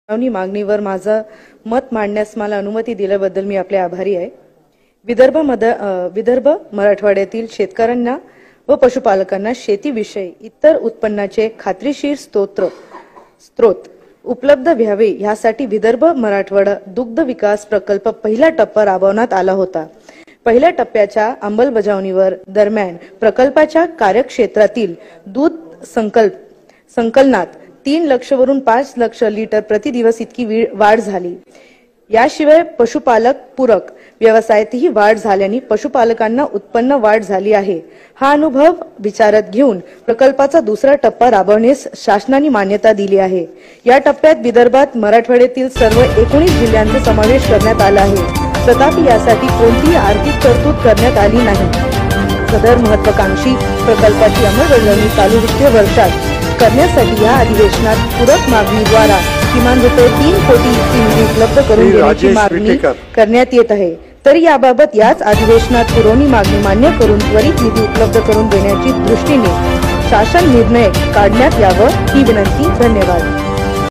मागणीवर माझं मत मांडण्यास मला अनुमती दिल्याबद्दल मी आपले आभारी आहे। विदर्भ मराठवाड्यातील शेतकऱ्यांना व पशुपालकांना शेतीविषयी इतर उत्पन्नाचे खात्रीशीर स्त्रोत उपलब्ध व्हावे यासाठी विदर्भ मराठवाडा दुग्ध विकास प्रकल्प पहिला टप्पा राबवण्यात आला होता। पहिल्या टप्प्याच्या अंमलबजावणीवर दरम्यान प्रकल्पाच्या कार्यक्षेत्रातील दूध संकलनात 3 लाख वरून 5 लाख लिटर प्रति दिवस इतकी वाढ झाली। याशिवाय पशुपालक पूरक व्यवसायातही वाढ झाल्याने पशुपालकांना उत्पन्न वाढ झाली आहे। हा अनुभव विचारात घेऊन प्रकल्पाचा दुसरा टप्पा राबवण्यास शासनाने मान्यता दिली आहे। या टप्प्यात विदर्भात मराठवाड्यातील सर्व 19 जिल्ह्यांचा समावेश करण्यात आला आहे। तथापि यासाठी कोणतीही आर्थिक तरतूद करण्यात आली नाही। सदर महत्त्वाकांक्षी प्रकल्पाची अंमलबजावणी चालू वित्तीय वर्षात करण्यासाठी या अधिवेशनात पूरक मागणीद्वारा किमान ₹3 कोटी इतकी निधी उपलब्ध करून देण्याची मागणी करण्यात येत आहे। तरी याबाबत याच अधिवेशनात पुरवणी मागणी मान्य करून त्वरित निधी उपलब्ध करून देण्याची दृष्टीने शासन निर्णय काढण्यात यावा ही विनंती। धन्यवाद।